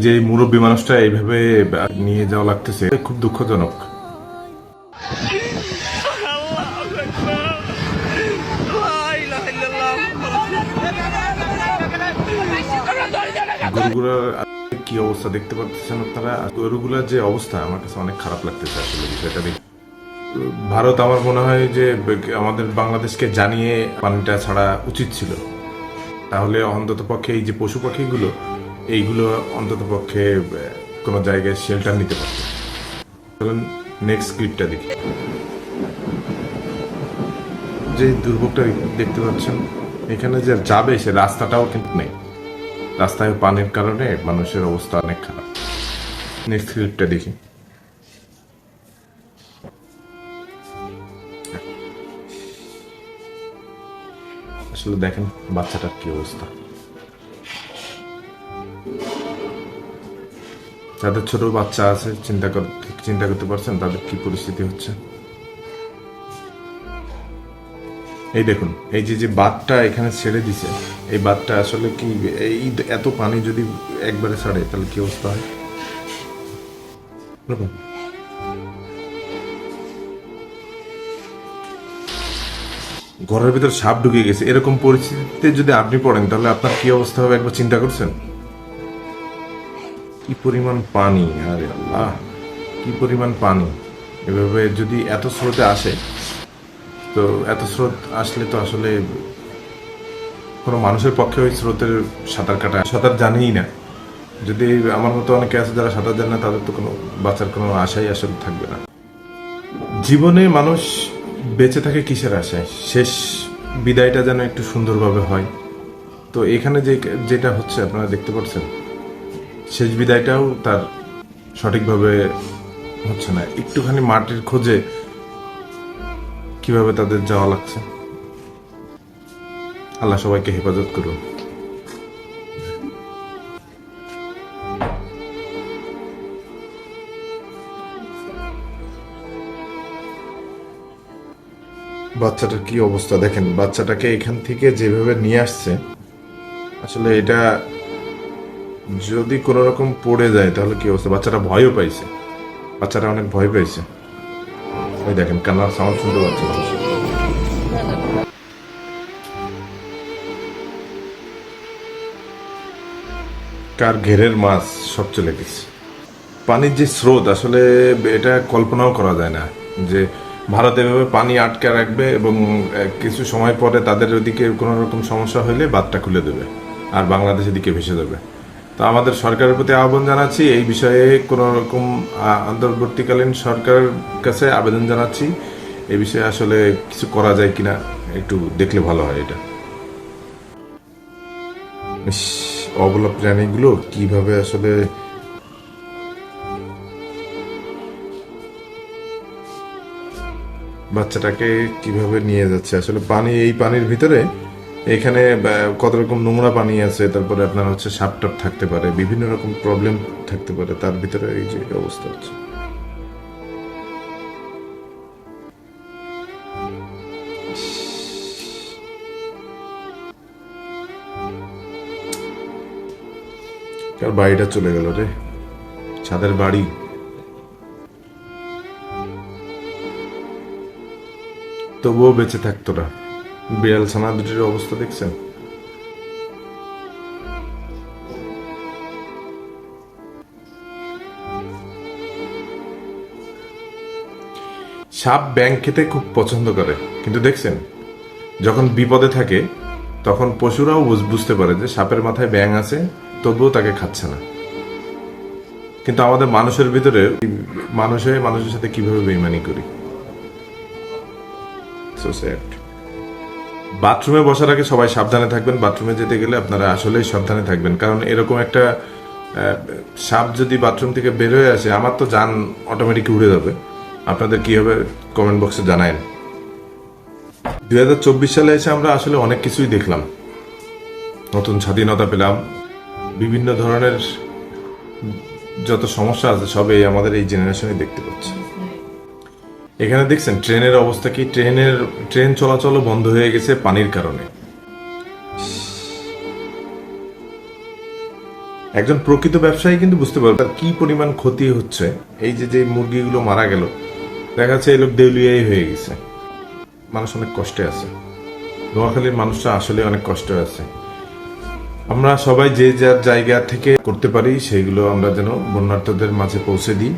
যে মুরব্বী মানুষটা এইভাবে নিয়ে যাওয়া লাগতেছে খুব দুঃখজনক। গরুগুলোর কি অবস্থা দেখতে পাচ্ছেন আপনারা। গরুগুলোর যে অবস্থা আমার কাছে অনেক খারাপ লাগতেছে আসলে বিষয়টা দেখে। ভারত আমার মনে হয় যে আমাদের বাংলাদেশকে জানিয়ে পানিটা ছাড়া উচিত ছিল, তাহলে অন্তত পক্ষে এই যে পশু পাখিগুলো এইগুলো অন্তত পক্ষে কোনো জায়গায় শেল্টার নিতে পারত। চলুন নেক্সট ক্লিপটা দেখি। যে দুর্ভোগটা দেখতে পাচ্ছেন এখানে যে যাবে সে রাস্তাটাও কিন্তু নেই, রাস্তায় পানির কারণে মানুষের অবস্থা অনেক খারাপ। নেক্সট ক্লিপটা দেখি। আসলে দেখেন বাচ্চাটার কি অবস্থা, যাদের ছোট বাচ্চা আছে চিন্তা করতে পারছেন তাদের কি পরিস্থিতি হচ্ছে। এই দেখুন এই যে বাঁধটা এখানে ছেড়ে দিছে, এই বাঁধটা আসলে কি এই এত পানি যদি একবারে ছাড়ে তাহলে কি অবস্থা হয়। ঘরের ভিতর সাপ ঢুকে গেছে, এরকম পরিস্থিতিতে যদি আপনি পড়েন তাহলে আপনার কি অবস্থা হবে একবার চিন্তা করছেন। কি পরিমাণ পানি, আরে আল্লাহ কি পরিমাণ পানি। এভাবে যদি এত স্রোতে আসে, তো এত স্রোত আসলে তো আসলে কোনো মানুষের পক্ষে ওই স্রোতের সাঁতার জানেই না। যদি আমার মতো অনেকে আছে যারা সাঁতার জানে না, তাদের তো কোনো বাঁচার কোনো আশাই আসলে থাকবে না। জীবনে মানুষ বেঁচে থাকে কিসের আশায়, শেষ বিদায়টা যেন একটু সুন্দরভাবে হয়। তো এখানে যেটা হচ্ছে আপনারা দেখতে পাচ্ছেন, শেষ বিদায়টাও তার সঠিকভাবে হচ্ছে না। একটুখানি মাটির খোঁজে কিভাবে তাদের যাওয়া লাগছে। আল্লাহ সবাইকে হেফাজত করুন। বাচ্চাটার কি অবস্থা দেখেন, বাচ্চাটাকে এখান থেকে যেভাবে নিয়ে আসছে, আসলে এটা যদি কোনো রকম পড়ে যায় তাহলে কি অবস্থা। বাচ্চাটা ভয়ও পাইছে, বাচ্চাটা অনেক ভয় পাইছে। ওই দেখেন কান্নার সাউন্ড শুনতে পাচ্ছেন। কার ঘেরের মাছ সব চলে গেছে। পানির যে স্রোত আসলে এটা কল্পনাও করা যায় না যে ভারত এভাবে পানি আটকে রাখবে এবং কিছু সময় পরে তাদের ওদিকে কোনো রকম সমস্যা হলে বাঁধটা খুলে দেবে আর বাংলাদেশের দিকে ভেসে দেবে। তো আমাদের সরকারের প্রতি আহ্বান জানাচ্ছি, এই বিষয়ে কোনো রকম অন্তর্বর্তীকালীন সরকারের কাছে আবেদন জানাচ্ছি, এই বিষয়ে আসলে কিছু করা যায় কিনা একটু দেখলে ভালো হয়। এটা অবলা প্রাণীগুলো কিভাবে আসলে বাচ্চাটাকে কিভাবে নিয়ে যাচ্ছে। আসলে পানি, এই পানির ভিতরে এখানে কত রকম নোংরা পানি আছে, তারপরে আপনার হচ্ছে সাপ টাপ থাকতে পারে, বিভিন্ন রকম প্রবলেম থাকতে পারে, তার ভিতরে এই যে অবস্থা হচ্ছে। কার বাড়িটা চলে গেল রে, ছাদের বাড়ি। তবুও বেঁচে থাকতো না। বিড়াল ছানা দুটির অবস্থা দেখছেন। সাপ ব্যাঙ খেতে খুব পছন্দ করে, কিন্তু দেখছেন যখন বিপদে থাকে তখন পশুরাও বুঝতে পারে যে সাপের মাথায় ব্যাঙ আছে, তবুও তাকে খাচ্ছে না। কিন্তু আমাদের মানুষের ভিতরে মানুষের সাথে কিভাবে বেইমানি করি। So sad. বাথরুমে বসার আগে সবাই সাবধানে থাকবেন। বাথরুমে যেতে গেলে আপনারা আসলেই সাবধানে থাকবেন, কারণ এরকম একটা সাপ যদি বাথরুম থেকে বের হয়ে আসে, আমার তো জান অটোমেটিক উড়ে যাবে। আপনাদের কি হবে কমেন্ট বক্সে জানায়েন। 2024 সালে এসে আমরা আসলে অনেক কিছুই দেখলাম, নতুন স্বাধীনতা পেলাম, বিভিন্ন ধরনের যত সমস্যা আছে সবই আমাদের এই জেনারেশনে দেখতে পাচ্ছি। এখানে দেখছেন ট্রেনের অবস্থা কি, ট্রেন চলাচলও বন্ধ হয়ে গেছে পানির কারণে। একজন প্রকৃত ব্যবসায়ী কিন্তু বুঝতে পারবে তার কি পরিমাণ ক্ষতি হচ্ছে। এই যে যে মুরগিগুলো মারা গেল, দেখা যাচ্ছে এই লোক দেউলিয়াই হয়ে গেছে, মানুষ অনেক কষ্টে আছে। নোয়াখালীর মানুষরা আসলে অনেক কষ্টে আছে। আমরা সবাই যে যার জায়গা থেকে করতে পারি সেইগুলো আমরা যেন বন্যার্থদের মাঝে পৌঁছে দিই।